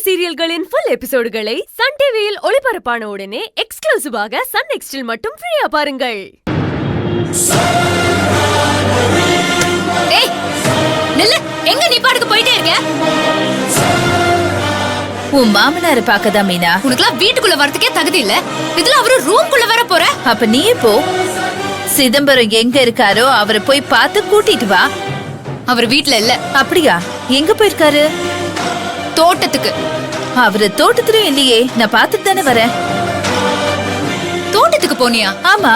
சீரியல்களின் full எபிசோடுகளை Sun டிவியில் ஒளிபரப்பான உடனே எக்ஸ்க்ளூசிவாக சன் நெக்ஸ்டில் மட்டும் ஃப்ரீயா பாருங்கள். ஏய் நில்லு, எங்க நீ பாட்டுக்கு போயிட்டே இருக்க? உன் மாமனார பாக்கதா மீனா? உனக்குலாம் வீட்டுக்குள்ள வரதுக்கே தகுதி இல்ல, இதுல அவரு ரூம்குள்ள வர போற. அப்ப நீ போ, சிதம்பரம் எங்க இருக்காரோ அவரை போய் பார்த்து கூட்டிட்டு வா. அவர் வீட்ல இல்ல. அப்படியா? எங்க போயிருக்காரு? தோட்டத்துக்கு. அவரு தோட்டத்திலும் இல்லையே, நான் பார்த்துட்டு தானே வரேன். தோட்டத்துக்கு போனியா? ஆமா,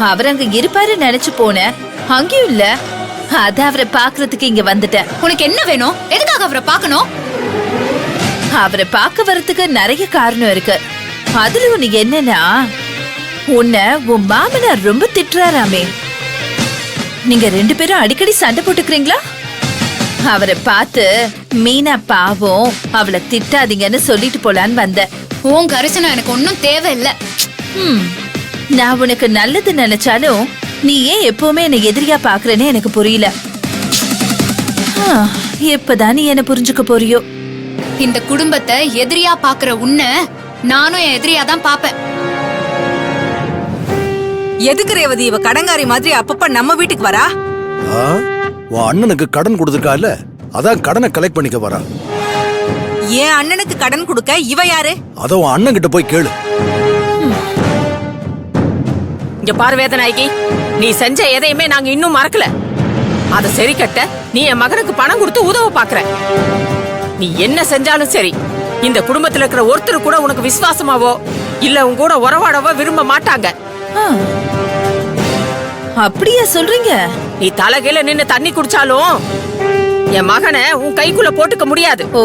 அவர் அங்க இருப்பாரு நினைச்சு போனேன், அங்கேயும் இல்ல. அதான் அவரை பாக்குறதுக்கு இங்க வந்துட்டேன். உனக்கு என்ன வேணும்? எதுக்காக அவரை பார்க்கணும்? அவரை பார்க்க வரதுக்கு நிறைய காரணம் இருக்கு. அதுல ஒண்ணு என்னன்னா, உன்னை உன் மாமனார் ரொம்ப திட்டுறாராமே. நீங்க ரெண்டு பேரும் அடிக்கடி சண்டை போட்டுக்கிறீங்களா? அவரை பார்த்து மீனா பாவம், அவளை திட்டாதீங்கன்னு சொல்லிட்டு போலான்னு வந்தேன். உன் கரிசனம் எனக்கு ஒன்னும் தேவையில்ல. நான் உனக்கு நல்லது நினைச்சாலும் நீ ஏன் எப்பவுமே என்னை எதிரியா பாக்குறேன்னு எனக்கு புரியல. எப்பதான் நீ என்ன புரிஞ்சுக்க போறியோ? இந்த குடும்பத்தை எதிரியா பாக்குற உன்னை நானும் என் எதிரியா தான் பாப்பேன். எதுக்கு ரேவதி இவ கடங்காரி மாதிரி அப்பப்ப நம்ம வீட்டுக்கு வரா? உன் அண்ணனுக்கு கடன் கொடுத்துருக்கால, அதான் கடனை கலெக்ட் பண்ணிக்க வரா. என் அண்ணனுக்கு கடன் கொடுக்க இவ யாரு? அத உன் அண்ணன் கிட்ட போய் கேளு. இங்க பாரு வேதநாயகி, நீ செஞ்ச எதையுமே நாங்க இன்னும் மறக்கல. அத சரி கட்ட நீ என் மகனுக்கு பணம் கொடுத்து உதவ பாக்குற. நீ என்ன செஞ்சாலும் சரி, இந்த குடும்பத்துல இருக்கிற ஒருத்தர் கூட உனக்கு விசுவாசமாவோ இல்ல உன் கூட உறவாடவோ விரும்ப மாட்டாங்க. அப்படியா சொல்றீங்க? நீ தலைகீழ நின்னு தண்ணி குடிச்சாலும் என் மகனை உன் கைக்குள்ள போட்டுக்க முடியாது. ஓ,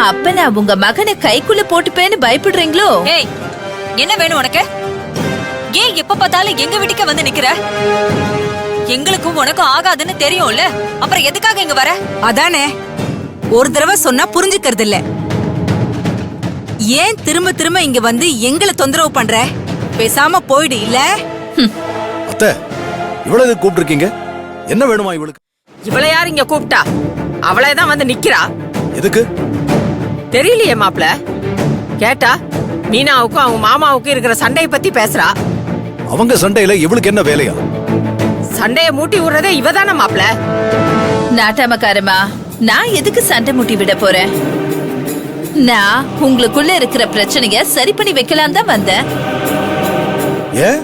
அப்ப நான் உங்க மகனை கைக்குள்ள போட்டுப்பேன்னு பயப்படுறீங்களோ? ஏய், என்ன வேணும் உனக்கு? ஏன் எப்ப பார்த்தாலும் எங்க வீட்டுக்கு வந்து நிக்கிற? எங்களுக்கும் உனக்கும் ஆகாதுன்னு தெரியும்ல, அப்புறம் எதுக்காக இங்க வர? அதானே, ஒரு தடவை சொன்னா புரிஞ்சுக்கிறது இல்ல. ஏன் திரும்ப திரும்ப இங்க வந்து எங்களை தொந்தரவு பண்ற? பேசாம போயிடு. இல்ல அத்தை, இவ்வளவு கூப்பிட்டுருக்கீங்க, என்ன வேணுமா இவளுக்கு? இவளை யார் இங்க கூப்பிட்டா? அவளேதான் வந்து நிக்கிறா. எதுக்கு தெரியலையே மாப்ள. கேட்டா மீனாவுக்கும் அவங்க மாமாவுக்கும் இருக்கிற சண்டையை பத்தி பேசுறா. அவங்க சண்டையில இவளுக்கு என்ன வேலையா? சண்டைய மூட்டி விடுறதே இவதான மாப்ள. நாட்டாமக்காரமா, நான் எதுக்கு சண்டை மூட்டி விட போறேன்? நான் உங்களுக்குள்ள இருக்கிற பிரச்சனைய சரி பண்ணி வைக்கலாம் தான் வந்தேன். ஏன்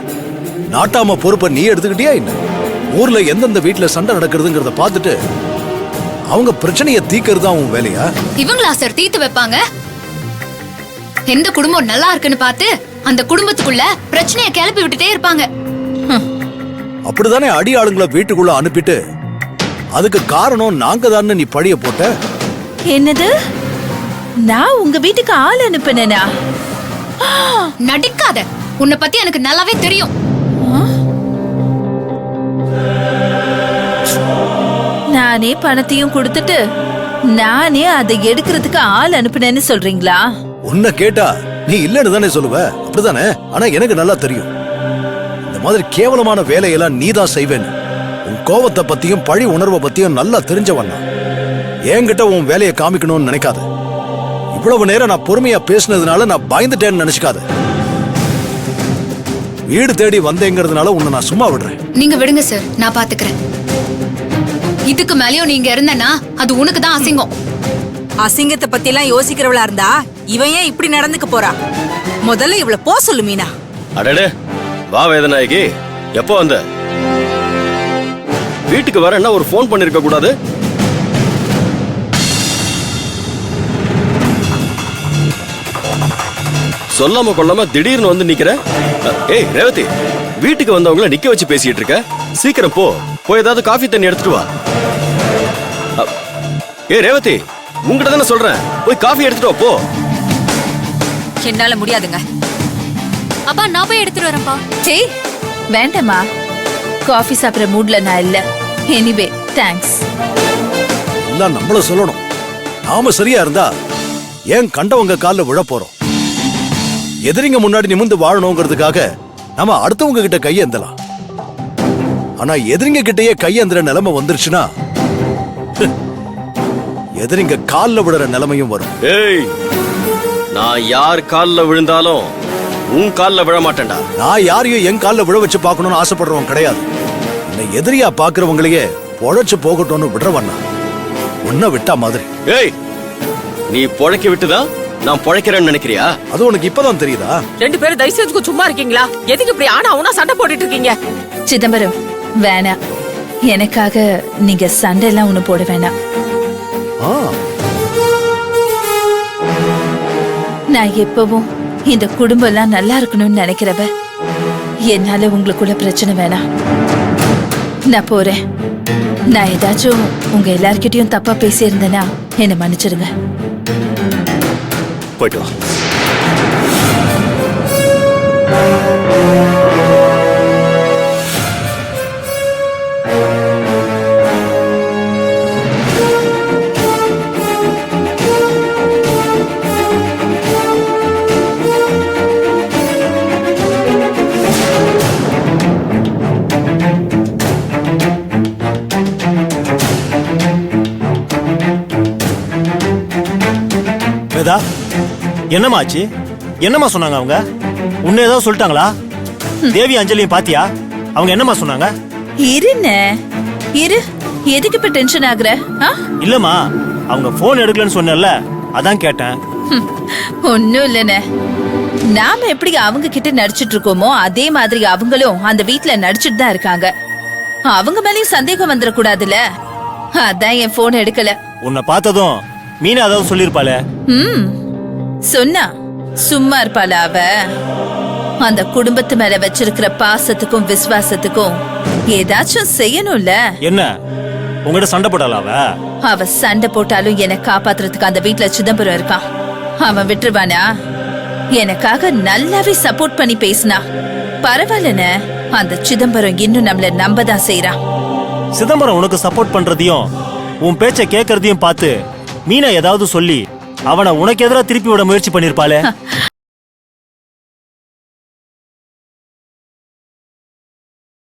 நாட்டாம பொறுப்பை நீ எடுத்துக்கிட்டியா என்ன? ஊர்ல எந்தெந்த வீட்டுல சண்டை நடக்கிறதுங்கிறத பாத்துட்டு அவங்க பிரச்சனையை தீர்க்கறதா உன் வேலையா? இவங்களா சார் தீர்த்து வைப்பாங்க? எந்த குடும்பம் நல்லா இருக்குன்னு பார்த்து அந்த குடும்பத்துக்குள்ள பிரச்சனையை கிளப்பி விட்டுட்டே இருப்பாங்க. அப்படிதானே அடி ஆளுங்களை வீட்டுக்குள்ள அனுப்பிட்டு அதுக்கு காரணம் நாங்க தான் நீ பழிய போட்ட. என்னது? நான் உங்க வீட்டுக்கு ஆள் அனுப்பினேனா? நடிக்காத, உன்னை பத்தி எனக்கு நல்லாவே தெரியும். நானே பணத்தையும் கொடுத்துட்டு நானே அதை எடுக்கிறதுக்கு ஆள் அனுப்பினேன்னு சொல்றீங்களா? உன்னை கேட்டா நீ இல்லன்னு தானே சொல்லுவ, அப்படிதானே? ஆனா எனக்கு நல்லா தெரியும், இந்த மாதிரி கேவலமான வேலையெல்லாம் நீ தான் செய்வேன்னு. உன் கோவத்தை பத்தியும் பழி உணர்வை பத்தியும் நல்லா தெரிஞ்சவண்ணா என்கிட்ட உன் வேலையை காமிக்கணும்னு நினைக்காத. இவ்வளவு நேரம் நான் பொறுமையா பேசினதுனால நான் பயந்துட்டேன்னு நினைச்சுக்காத. வீடு தேடி வந்தேங்கிறதுனால உன்னை நான் சும்மா விடுறேன். நீங்க விடுங்க சார், நான் பாத்துக்கிறேன். இதுக்கு மேலயும் நீங்க இருந்தனா அது உனக்கு தான் அசிங்கம். அசிங்கத்தை பத்தி எல்லாம் யோசிக்கிறவளா இருந்தா இவன் ஏன் இப்படி நடந்துக்க போறா? முதல்ல இவள போ சொல்லு மீனா. அடடே, வா வேதநாயகி, எப்போ வந்த? வீட்டுக்கு வரேன்னா ஒரு போன் பண்ணிருக்க கூடாது? சொல்லாம கொள்ளாம திடீர்னு வந்து நிக்கிற. ஏய் ரேவதி, வீட்டுக்கு வந்தவங்கள நிக்க வச்சு பேசிட்டு இருக்க. சீக்கிரம் போ, போய் ஏதாவது காஃபி தண்ணி எடுத்துட்டு வா. ஏய் ரேவதி, உங்ககிட்ட தானே சொல்றேன், போய் காஃபி எடுத்துட்டு வா போ. என்னால முடியாதுங்க. அப்பா நான் போய் எடுத்துட்டு வரேன்ப்பா. சே, வேண்டாமா, காஃபி சாப்பிடுற மூட்ல நான் இல்ல. Anyway thanks. எல்லாம் நம்மள சொல்லணும். நாம சரியா இருந்தா ஏன் கண்டவங்க கால்ல விழ போறோம்? எதிரிங்க முன்னாடி நிமிந்து வாழணுங்கிறதுக்காக நாம அடுத்தவங்க கிட்ட கையேந்தலாம். ஆனா எதிரிங்க கிட்டயே கையேந்திர நிலைமை வந்துருச்சுன்னா எதிரிங்க கால்ல விடுற நிலைமையும் வரும். ஏய், நான் யார் கால்ல விழுந்தாலும் உன் கால்ல விழ மாட்டேன்டா. நான் யாரையும் என் கால்ல விழ வச்சு பார்க்கணும்னு ஆசைப்படுறவன் கிடையாது. என்னை எதிரியா பாக்குறவங்களையே பொழைச்சு போகட்டும்னு விடுறவண்ணா. உன்னை விட்டா மாதிரி. ஏய், நீ பொழைக்க விட்டுதான் நான் பொழைக்கிறேன்னு நினைக்கிறியா? அது உனக்கு இப்பதான் தெரியுதா? 2 பேரும் தயவு செஞ்சு சும்மா இருக்கீங்களா? எதுக்கு இப்படி ஆனா அவனா சண்டை போட்டுட்டு இருக்கீங்க? சிதம்பரம் வேணாம், எனக்காக நீங்க சண்டை எல்லாம் ஒண்ணு போட வேணாம். ஆ, நான் எப்பவும் இந்த குடும்பம் எல்லாம் நல்லா இருக்கணும்னு நினைக்கிறவ. என்னால உங்களுக்குள்ள பிரச்சனை வேணாம். நான் போறேன். நான் ஏதாச்சும் உங்க எல்லார்கிட்டயும் தப்பா பேசியிருந்தேன்னா என்னை மன்னிச்சிடுங்க. போயிட்டு வா. வேதா, என்னம்மா ஆச்சு? என்னம்மா சொன்னாங்க அவங்க? உன்னை ஏதாவது சொல்லிட்டாங்களா? தேவி அஞ்சலியும் பாத்தியா? அவங்க என்னம்மா சொன்னாங்க? இருண்ணே இரு, எதுக்கு இப்ப டென்ஷன் ஆகுற? இல்லம்மா, அவங்க போன் எடுக்கலன்னு சொன்னல, அதான் கேட்டேன். ஒன்னும் இல்லண்ணே. நாம எப்படி அவங்க கிட்ட நடிச்சிட்டு இருக்கோமோ அதே மாதிரி அவங்களும் அந்த வீட்ல நடிச்சிட்டு தான் இருக்காங்க. அவங்க மேலயும் சந்தேகம் வந்துடக்கூடாதுல, அதான் என் போன் எடுக்கல. உன்னை பார்த்ததும் மீனா ஏதாவது சொல்லிருப்பாளே? சொன்னா சும்மா இருப்பாள அவ? அந்த குடும்பத்து மேல வச்சிருக்கிற பாசத்துக்கும் விசுவாசத்துக்கும் ஏதாச்சும் செய்யணும்ல. என்ன உங்ககிட்ட சண்டை போட்டாளா அவ? அவ சண்டை போட்டாலும் என்னை காப்பாத்துறதுக்கு அந்த வீட்ல சிதம்பரம் இருக்கான். அவன் விட்டுருவானா? எனக்காக நல்லாவே சப்போர்ட் பண்ணி பேசினா. பரவாயில்லன்னு அந்த சிதம்பரம் இன்னும் நம்மள நம்பதான் செய்யறான். சிதம்பரம் உனக்கு சப்போர்ட் பண்றதையும் உன் பேச்ச கேக்குறதையும் பார்த்து மீனா ஏதாவது சொல்லி அவனை உனக்கு எதிராக திருப்பி விட முயற்சி பண்ணிருப்பாளே?